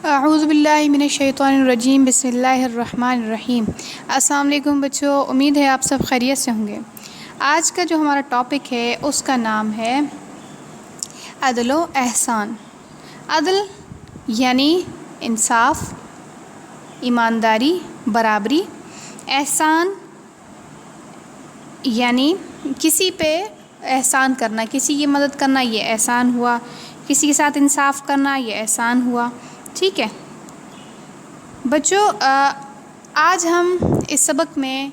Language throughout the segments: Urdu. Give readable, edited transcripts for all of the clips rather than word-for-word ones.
اعوذ باللہ من الشیطان الرجیم، بسم اللہ الرحمن الرحیم۔ السلام علیکم بچوں، امید ہے آپ سب خیریت سے ہوں گے۔ آج کا جو ہمارا ٹاپک ہے اس کا نام ہے عدل و احسان۔ عدل یعنی انصاف، ایمانداری، برابری۔ احسان یعنی کسی پہ احسان کرنا، کسی کی مدد کرنا، یہ احسان ہوا۔ کسی کے ساتھ انصاف کرنا، یہ احسان ہوا۔ ٹھیک ہے بچوں، آج ہم اس سبق میں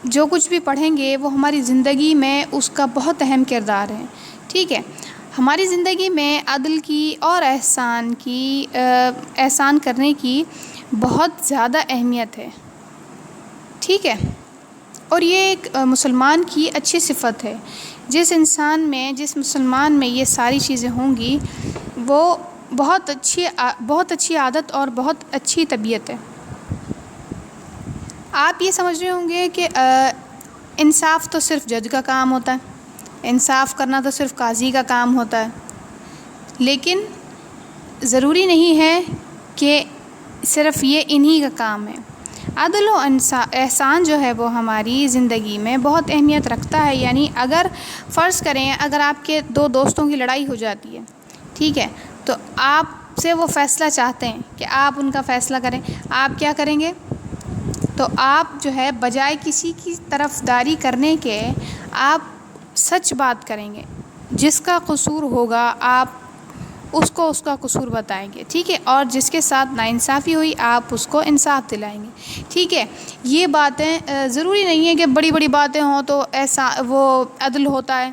جو کچھ بھی پڑھیں گے وہ ہماری زندگی میں اس کا بہت اہم کردار ہے۔ ٹھیک ہے، ہماری زندگی میں عدل کی اور احسان کرنے کی بہت زیادہ اہمیت ہے۔ ٹھیک ہے، اور یہ ایک مسلمان کی اچھی صفت ہے۔ جس مسلمان میں یہ ساری چیزیں ہوں گی وہ بہت اچھی عادت اور بہت اچھی طبیعت ہے۔ آپ یہ سمجھ رہے ہوں گے کہ انصاف تو صرف جج کا کام ہوتا ہے، انصاف کرنا تو صرف قاضی کا کام ہوتا ہے، لیکن ضروری نہیں ہے کہ صرف یہ انہی کا کام ہے۔ عدل و احسان جو ہے وہ ہماری زندگی میں بہت اہمیت رکھتا ہے۔ یعنی اگر فرض کریں، اگر آپ کے دو دوستوں کی لڑائی ہو جاتی ہے، ٹھیک ہے، تو آپ سے وہ فیصلہ چاہتے ہیں کہ آپ ان کا فیصلہ کریں، آپ کیا کریں گے؟ تو آپ جو ہے بجائے کسی کی طرفداری کرنے کے آپ سچ بات کریں گے۔ جس کا قصور ہوگا آپ اس کو اس کا قصور بتائیں گے، ٹھیک ہے، اور جس کے ساتھ ناانصافی ہوئی آپ اس کو انصاف دلائیں گے۔ ٹھیک ہے، یہ باتیں ضروری نہیں ہے کہ بڑی بڑی باتیں ہوں تو ایسا وہ عدل ہوتا ہے۔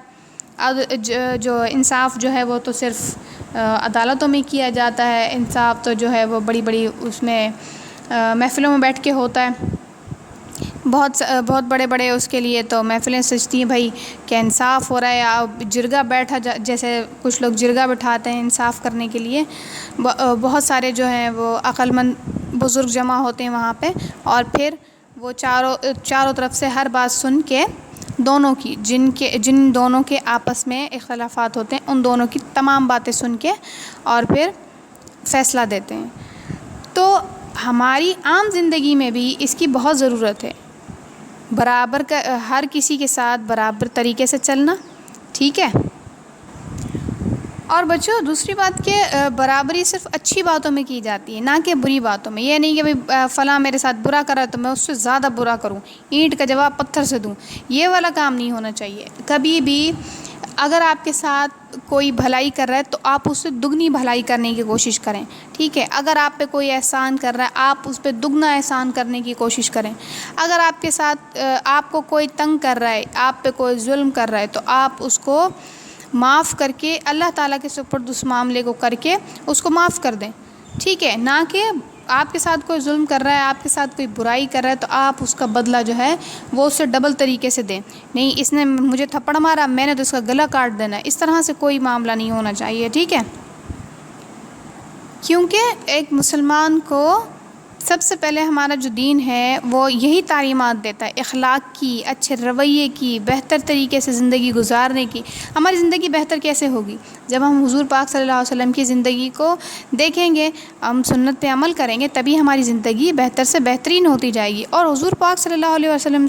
جو انصاف جو ہے وہ تو صرف عدالتوں میں کیا جاتا ہے۔ انصاف تو جو ہے وہ بڑی بڑی اس میں محفلوں میں بیٹھ کے ہوتا ہے۔ بہت بڑے بڑے اس کے لیے تو محفلیں سجتی ہیں بھائی کہ انصاف ہو رہا ہے، یا جرگہ بیٹھا جیسے کچھ لوگ جرگہ بٹھاتے ہیں انصاف کرنے کے لیے۔ بہت سارے جو ہیں وہ عقل مند بزرگ جمع ہوتے ہیں وہاں پہ، اور پھر وہ چاروں طرف سے ہر بات سن کے دونوں کی جن دونوں کے آپس میں اختلافات ہوتے ہیں ان دونوں کی تمام باتیں سن کے اور پھر فیصلہ دیتے ہیں۔ تو ہماری عام زندگی میں بھی اس کی بہت ضرورت ہے، ہر کسی کے ساتھ برابر طریقے سے چلنا۔ ٹھیک ہے، اور بچوں دوسری بات کہ برابری صرف اچھی باتوں میں کی جاتی ہے، نہ کہ بری باتوں میں۔ یہ نہیں کہ بھائی فلاں میرے ساتھ برا کر رہا ہے تو میں اس سے زیادہ برا کروں، اینٹ کا جواب پتھر سے دوں، یہ والا کام نہیں ہونا چاہیے۔ کبھی بھی اگر آپ کے ساتھ کوئی بھلائی کر رہا ہے تو آپ اس سے دگنی بھلائی کرنے کی کوشش کریں۔ ٹھیک ہے، اگر آپ پہ کوئی احسان کر رہا ہے آپ اس پہ دگنا احسان کرنے کی کوشش کریں۔ اگر آپ کے ساتھ آپ کو کوئی تنگ کر رہا ہے، آپ پہ کوئی ظلم کر رہا ہے تو آپ اس کو معاف کر کے اللہ تعالیٰ کے سپرد اس معاملے کو کر کے اس کو معاف کر دیں۔ ٹھیک ہے، نہ کہ آپ کے ساتھ کوئی ظلم کر رہا ہے، آپ کے ساتھ کوئی برائی کر رہا ہے تو آپ اس کا بدلہ جو ہے وہ اس سے ڈبل طریقے سے دیں۔ نہیں، اس نے مجھے تھپڑ مارا، میں نے تو اس کا گلا کاٹ دینا ہے، اس طرح سے کوئی معاملہ نہیں ہونا چاہیے۔ ٹھیک ہے، کیونکہ ایک مسلمان کو سب سے پہلے ہمارا جو دین ہے وہ یہی تعلیمات دیتا ہے، اخلاق کی، اچھے رویے کی، بہتر طریقے سے زندگی گزارنے کی۔ ہماری زندگی بہتر کیسے ہوگی؟ جب ہم حضور پاک صلی اللہ علیہ وسلم کی زندگی کو دیکھیں گے، ہم سنت پہ عمل کریں گے، تبھی ہماری زندگی بہتر سے بہترین ہوتی جائے گی۔ اور حضور پاک صلی اللہ علیہ وسلم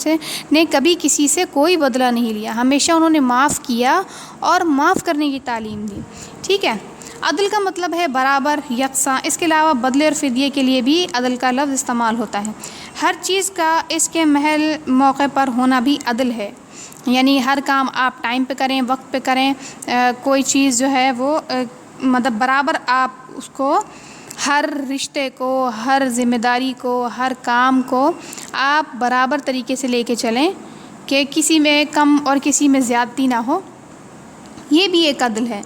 نے کبھی کسی سے کوئی بدلہ نہیں لیا، ہمیشہ انہوں نے معاف کیا اور معاف کرنے کی تعلیم دی۔ ٹھیک ہے، عدل کا مطلب ہے برابر، یکساں۔ اس کے علاوہ بدلے اور فدیے کے لیے بھی عدل کا لفظ استعمال ہوتا ہے۔ ہر چیز کا اس کے محل موقع پر ہونا بھی عدل ہے، یعنی ہر کام آپ ٹائم پہ کریں، وقت پہ کریں۔ کوئی چیز جو ہے وہ مطلب برابر آپ اس کو، ہر رشتے کو، ہر ذمہ داری کو، ہر کام کو آپ برابر طریقے سے لے کے چلیں کہ کسی میں کم اور کسی میں زیادتی نہ ہو، یہ بھی ایک عدل ہے۔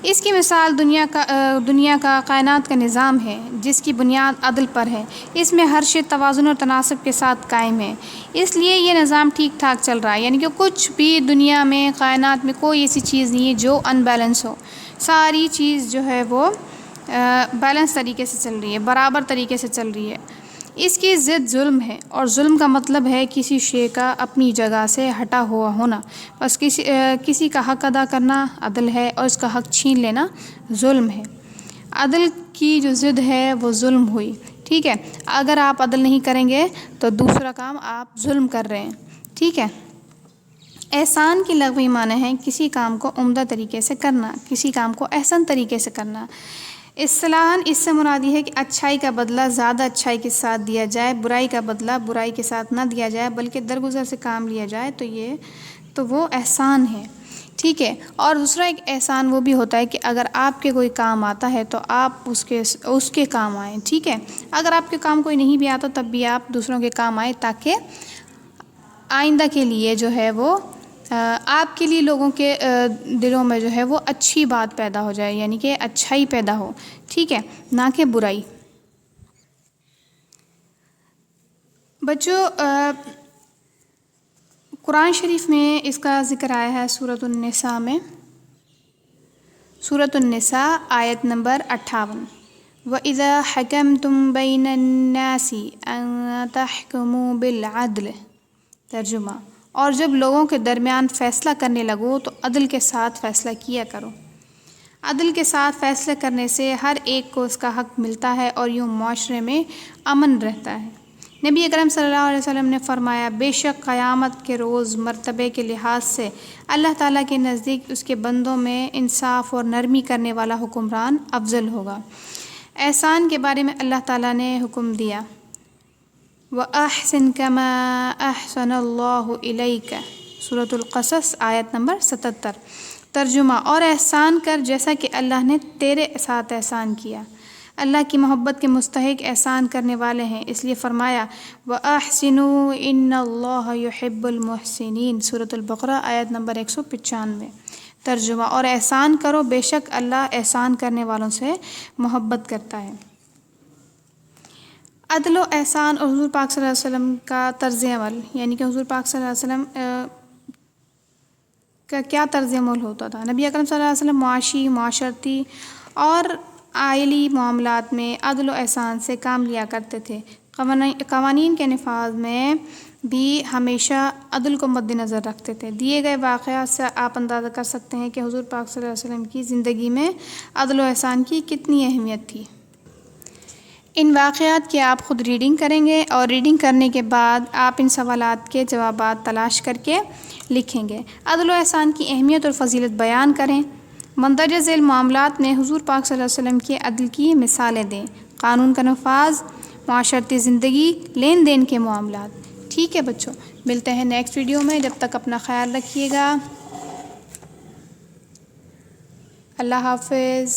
اس کی مثال دنیا کا کائنات کا نظام ہے جس کی بنیاد عدل پر ہے۔ اس میں ہر شے توازن اور تناسب کے ساتھ قائم ہے، اس لیے یہ نظام ٹھیک ٹھاک چل رہا ہے۔ یعنی کہ کچھ بھی دنیا میں، کائنات میں کوئی ایسی چیز نہیں ہے جو ان بیلنس ہو، ساری چیز جو ہے وہ بیلنس طریقے سے چل رہی ہے، برابر طریقے سے چل رہی ہے۔ اس کی ضد ظلم ہے، اور ظلم کا مطلب ہے کسی شے کا اپنی جگہ سے ہٹا ہوا ہونا۔ بس کسی کا حق ادا کرنا عدل ہے، اور اس کا حق چھین لینا ظلم ہے۔ عدل کی جو ضد ہے وہ ظلم ہوئی، ٹھیک ہے. اگر آپ عدل نہیں کریں گے تو دوسرا کام آپ ظلم کر رہے ہیں، ٹھیک ہے. احسان کی لغوی معنی ہے کسی کام کو عمدہ طریقے سے کرنا، کسی کام کو احسن طریقے سے کرنا. اصطلاحاً اس سے مراد یہ ہے کہ اچھائی کا بدلہ زیادہ اچھائی کے ساتھ دیا جائے، برائی کا بدلہ برائی کے ساتھ نہ دیا جائے بلکہ درگزر سے کام لیا جائے، تو وہ احسان ہے، ٹھیک ہے. اور دوسرا ایک احسان وہ بھی ہوتا ہے کہ اگر آپ کے کوئی کام آتا ہے تو آپ اس کے کام آئیں، ٹھیک ہے. اگر آپ کے کام کوئی نہیں بھی آتا تب بھی آپ دوسروں کے کام آئیں تاکہ آئندہ کے لیے جو ہے وہ آپ کے لیے لوگوں کے دلوں میں جو ہے وہ اچھی بات پیدا ہو جائے، یعنی کہ اچھائی پیدا ہو، ٹھیک ہے، نہ کہ برائی. بچوں قرآن شریف میں اس کا ذکر آیا ہے سورۃ النساء میں، سورۃ النساء آیت نمبر 58. وَإِذَا حَكَمْتُمْ بَيْنَ النَّاسِ أَن تَحْكُمُوا بِالْعَدْلِ. ترجمہ: اور جب لوگوں کے درمیان فیصلہ کرنے لگو تو عدل کے ساتھ فیصلہ کیا کرو. عدل کے ساتھ فیصلہ کرنے سے ہر ایک کو اس کا حق ملتا ہے اور یوں معاشرے میں امن رہتا ہے. نبی اکرم صلی اللہ علیہ وسلم نے فرمایا، بے شک قیامت کے روز مرتبے کے لحاظ سے اللہ تعالیٰ کے نزدیک اس کے بندوں میں انصاف اور نرمی کرنے والا حکمران افضل ہوگا. احسان کے بارے میں اللہ تعالیٰ نے حکم دیا، وَأَحْسِن كَمَا أَحْسَنَ اللَّهُ إِلَيْكَ. سورۃ القصص آیت نمبر 77. ترجمہ: اور احسان کر جیسا کہ اللہ نے تیرے ساتھ احسان کیا. اللہ کی محبت کے مستحق احسان کرنے والے ہیں، اس لیے فرمایا وَأَحْسِنُوا إِنَّ اللَّهَ يُحِبُّ الْمُحْسِنِينَ. سورۃ البقرہ آیت نمبر 195. ترجمہ: اور احسان کرو، بے شک اللہ احسان کرنے والوں سے محبت کرتا ہے. عدل و احسان اور حضور پاک صلی اللہ علیہ وسلم کا طرز عمل، یعنی کہ حضور پاک صلی اللہ علیہ وسلم کا کیا طرز عمل ہوتا تھا. نبی اکرم صلی اللہ علیہ وسلم معاشی، معاشرتی اور آئلی معاملات میں عدل و احسان سے کام لیا کرتے تھے. قوانین کے نفاذ میں بھی ہمیشہ عدل کو مد نظر رکھتے تھے. دیے گئے واقعات سے آپ اندازہ کر سکتے ہیں کہ حضور پاک صلی اللہ علیہ وسلم کی زندگی میں عدل و احسان کی کتنی اہمیت تھی. ان واقعات کی آپ خود ریڈنگ کریں گے اور ریڈنگ کرنے کے بعد آپ ان سوالات کے جوابات تلاش کر کے لکھیں گے. عدل و احسان کی اہمیت اور فضیلت بیان کریں. مندرجہ ذیل معاملات میں حضور پاک صلی اللہ علیہ وسلم کے عدل کی مثالیں دیں. قانون کا نفاذ، معاشرتی زندگی، لین دین کے معاملات. ٹھیک ہے بچوں، ملتے ہیں نیکسٹ ویڈیو میں. جب تک اپنا خیال رکھیے گا. اللہ حافظ.